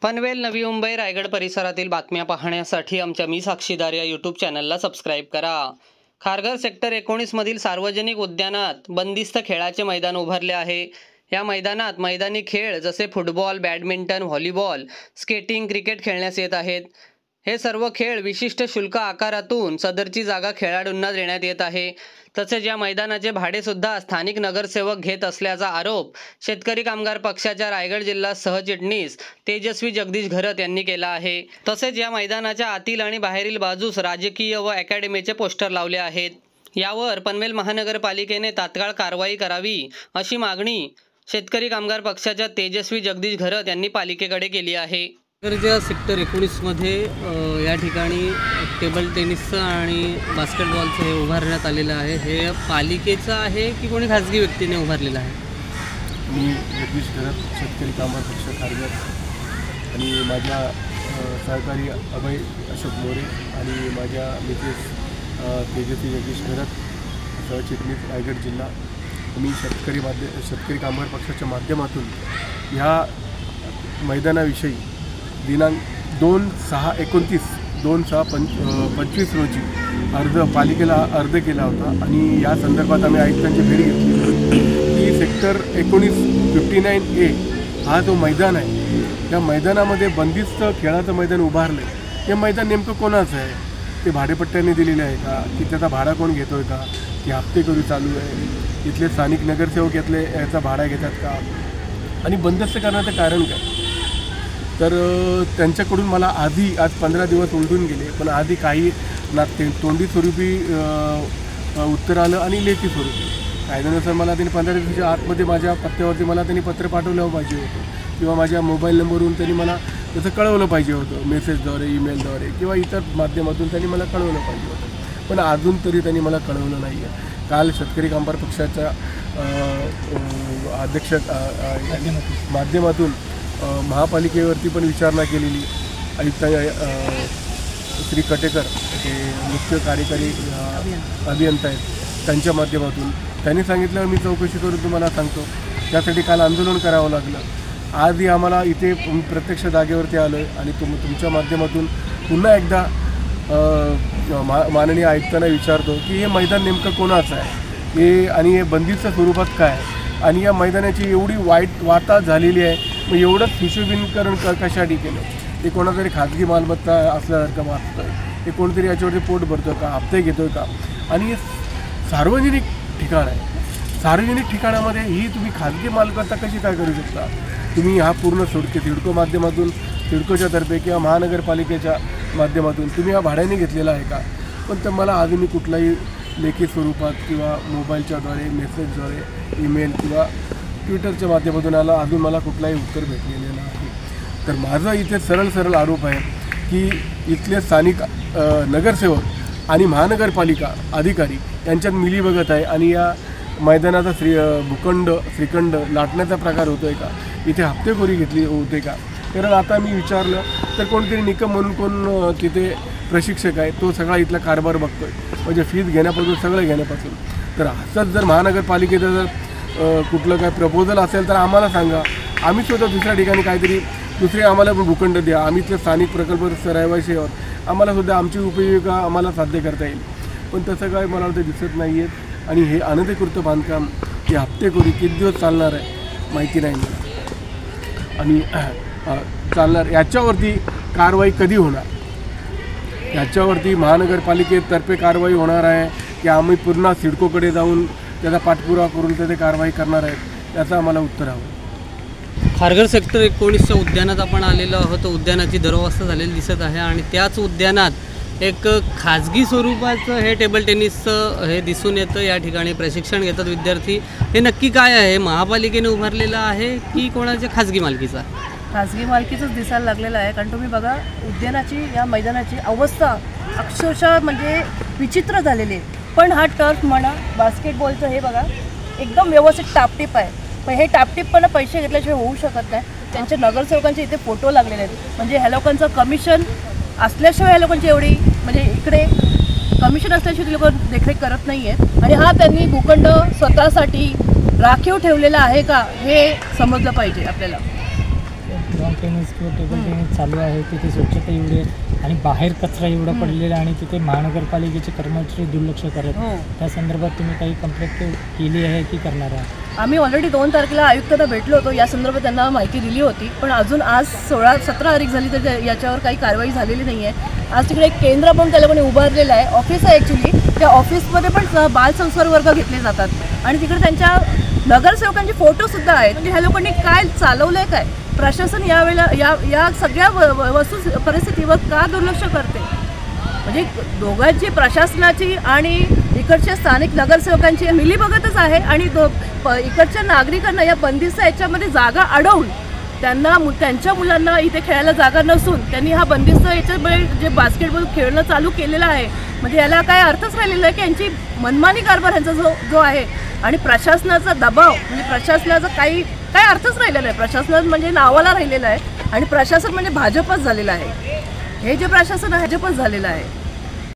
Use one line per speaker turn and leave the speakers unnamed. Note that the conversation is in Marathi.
पनवेल, नवी मुंबई, रायगड परिसरातील बातम्या पाहण्यासाठी आमच्या मी साक्षीदार या यूट्यूब चॅनलला सबस्क्राईब करा। खारघर सेक्टर 19 मधील सार्वजनिक उद्यानात बंदिस्त खेळाचे मैदान उभारले आहे। या मैदानात मैदानी खेळ जसे football, badminton, volleyball, skating, cricket खेळण्यास येत आहेत। हे सर्व खेळ विशिष्ट शुल्क आकारातून सदरची जागा खेळाडूंना देण्यात येत आहे। तसेच या मैदानाचे भाडे सुद्धा स्थानिक नगरसेवक घेत असल्याचा आरोप शेतकरी कामगार पक्षाच्या रायगड जिल्हा सहचिटणीस तेजस्वी जगदीश घरत यांनी केला आहे। तसेच या मैदानाच्या आतील आणि बाहेरील बाजूस राजकीय व अकॅडमीचे पोस्टर लावले आहेत। यावर पनवेल महानगरपालिकेने तात्काळ कारवाई करावी अशी मागणी शेतकरी कामगार पक्षाच्या तेजस्वी जगदीश घरत यांनी पालिकेकडे केली आहे।
खारघरच्या सेक्टर 19 मध्ये या ठिकाणी टेबल टेनिसचं आणि बास्केटबॉलचं हे उभारण्यात आलेलं आहे। हे पालिकेचं आहे की कोणी खाजगी व्यक्तीने उभारलेलं आहे?
मी जगदीश घरत, शेतकरी कामगार पक्ष खारघर आणि माझ्या सहकारी अभय अशोक मोरे आणि माझ्या मिसेस तेजस्वी जगदीश घरत, सहचिटणीस रायगड जिल्हा। मी शेतकरी कामगार पक्षाच्या माध्यमातून ह्या मैदानाविषयी दिनांक 2/6/25 रोजी पालिकेला अर्ज केला होता आणि या संदर्भात आम्ही आयुक्तांची भेट घेतली की सेक्टर 59A हा जो मैदान आहे, त्या मैदानामध्ये बंदिस्त खेळाचं मैदान उभारलं आहे। हे मैदान नेमकं कोणाचं आहे? ते भाडेपट्ट्याने दिलेले आहे का, की त्याचा भाडा कोण घेतो आहे का, की हप्ते करू चालू आहे? इथले स्थानिक नगरसेवक याचा भाडा घेतात का? आणि बंदिस्त करण्याचं कारण काय? तर त्यांच्याकडून मला आज 15 दिवस उलटून गेले, पण आधी काही ना तोंडी स्वरूपी उत्तर आलं आणि लेखी स्वरूपी। कायद्यानुसार मला त्यांनी 15 दिवसाच्या आतमध्ये माझ्या पत्त्यावरती मला त्यांनी पत्र पाठवलं पाहिजे होतं किंवा माझ्या मोबाईल नंबरवरून त्यांनी मला त्याचं कळवलं पाहिजे होतं, मेसेजद्वारे, ईमेलद्वारे किंवा इतर माध्यमातून त्यांनी मला कळवलं पाहिजे होतं। पण अजून तरी त्यांनी मला कळवलं नाही आहे। काल शेतकरी कामगार पक्षाच्या अध्यक्ष माध्यमातून महापालिकेवरती पण विचारणा केलेली। आयुक्त श्री कटेकर हे मुख्य कार्यकारी अभियंता आहेत, त्यांच्या माध्यमातून त्यांनी सांगितलं मी चौकशी करून तुम्हाला सांगतो। त्यासाठी काल आंदोलन करावं लागलं। आजही आम्हाला इथे प्रत्यक्ष जागेवरती आलो आहे आणि तुमच्या माध्यमातून पुन्हा एकदा माननीय आयुक्तांना विचारतो की हे मैदान नेमकं कोणाचं आहे हे आणि हे बंदिस्त स्वरूपात काय आहे आणि या मैदानाची एवढी वाईट वाता झालेली आहे, मग एवढंच सुशोभीकरण कशासाठी केलं? हे कोणातरी खाजगी मालमत्ता असल्यासारखं वाटतं आहे, हे कोणतरी याच्यावरती पोट भरतो का, हप्ते घेतो का? आणि हे सार्वजनिक ठिकाण आहे। सार्वजनिक ठिकाणामध्ये ही तुम्ही खाजगी मालमत्ता कशी काय करू शकता? तुम्ही हा पूर्ण सिडको माध्यमातून, सिडकोच्या तर्फे किंवा महानगरपालिकेच्या माध्यमातून तुम्ही हा भाड्याने घेतलेला आहे का? पण तर मला अजून मी कुठलाही लेखी स्वरूपात किंवा मोबाईलच्याद्वारे, मेसेजद्वारे, ईमेल किंवा ट्विटरच्या माध्यमातून अजून मला कुठलाही उत्तर भेटलेलं नाही। तर माझा इथे सरळ आरोप आहे की इथले स्थानिक नगरसेवक आणि महानगरपालिका अधिकारी यांच्यात मिलीभगत आहे आणि या मैदानाचा श्रीखंड लाटण्याचा प्रकार होतो आहे का? इथे हप्तेखोरी घेतली होते का? कारण आता मी विचारलं तर कोणतरी निकम म्हणून कोण तिथे प्रशिक्षक आहे, तो सगळा इथला कारभार बघतो आहे, म्हणजे फीज घेण्यापासून सगळं घेण्यापासून। तर असंच जर महानगरपालिकेचं जर कुठलं काय प्रपोजल असेल तर आम्हाला सांगा, आम्ही सुद्धा दुसऱ्या ठिकाणी काहीतरी दुसरे आम्हाला पण भूखंड द्या। आम्ही इथले स्थानिक प्रकल्प रहिवासी आहोत, आम्हाला सुद्धा आमची उपयोगिता आम्हाला साध्य करता येईल। पण तसं काय मला वाटतं दिसत नाही आहे आणि हे अनधिकृत बांधकाम, हे हप्तेखोरी किती दिवस चालणार आहे माहिती नाही मला आणि चालणार याच्यावरती कारवाई कधी होणार? याच्यावरती महानगरपालिकेतर्फे कारवाई होणार आहे की आम्ही पुन्हा सिडकोकडे जाऊन त्याचा पाठपुरावा करून त्याची कारवाई करणार आहेत, याचं आम्हाला उत्तर हवं।
खारघर सेक्टर 19च्या उद्यानात आपण आलेलो आहोत। उद्यानाची दुरवस्था झालेली दिसत आहे आणि त्याच उद्यानात एक खाजगी स्वरूपाचं हे टेबल टेनिसचं हे दिसून येतं। या ठिकाणी प्रशिक्षण घेतात विद्यार्थी। हे नक्की काय आहे? महापालिकेने उभारलेलं आहे की कोणाच्या खाजगी मालकीचा?
खाजगी मालकीचंच दिसायला लागलेलं आहे। कारण तुम्ही बघा उद्यानाची, या मैदानाची अवस्था अक्षरशः म्हणजे विचित्र झालेली आहे। पण हा टर्फ म्हणा, बास्केटबॉलचं हे बघा एकदम व्यवस्थित टापटीप आहे। पण हे टापटीपपणा पैसे घेतल्याशिवाय होऊ शकत नाही। त्यांच्या नगरसेवकांचे इथे फोटो लागलेले आहेत, म्हणजे ह्या लोकांचं कमिशन असल्याशिवाय ह्या लोकांची एवढी म्हणजे इकडे कमिशन असल्याशिवाय ते लोक देखरेख करत नाही आहेत। आणि हा त्यांनी भूखंड स्वतःसाठी राखीव ठेवलेला आहे का हे समजलं पाहिजे आपल्याला।
टेनिस किंवा टेबल टेनिस चालू आहे, तिथे स्वच्छता एवढी आहे आणि बाहेर कचरा एवढा पडलेला आणि तिथे महानगरपालिकेचे कर्मचारी दुर्लक्ष करत. त्या संदर्भात तुम्ही काही कंप्लेंट केली आहे की करणार आहे?
आम्ही ऑलरेडी 2 तारखेला आयुक्तांना भेटलो होतो, या संदर्भात त्यांना माहिती दिली होती, पण अजून आज 17 तारीख झाली तर याच्यावर काही कारवाई झालेली नाही आहे. आज तिकडे एक केंद्र पण त्या लोकांनी उभारलेलं आहे, ऑफिस आहे ॲक्च्युली. त्या ऑफिसमध्ये पण बालसंस्कार वर्ग घेतले जातात आणि तिकडे त्यांच्या नगरसेवकांचे फोटोसुद्धा आहेत. म्हणजे ह्या लोकांनी काय चालवलं आहे, काय प्रशासन यावेळेला या सगळ्या वस्तू परिस्थितीवर का दुर्लक्ष करते? म्हणजे दोघांची, प्रशासनाची आणि इकडच्या स्थानिक नगरसेवकांची मिलीभगतच आहे आणि इकडच्या नागरिकांना या बंदिस्त याच्यामध्ये जागा अडवून त्यांच्या मुलांना इथे खेळायला जागा नसून त्यांनी हा बंदिस्त याच्यामध्ये जे बास्केटबॉल खेळणं चालू केलेलं आहे. म्हणजे याला काय अर्थच राहिलेला आहे की यांची मनमानी कारभार यांचा जो आहे आणि प्रशासनाचा दबाव, म्हणजे प्रशासनाचा काय अर्थच राहिलेला आहे. प्रशासन म्हणजे नावाला राहिलेलं आहे आणि प्रशासन म्हणजे भाजपच झालेलं आहे. हे जे प्रशासन आहे भाजपच झालेलं आहे.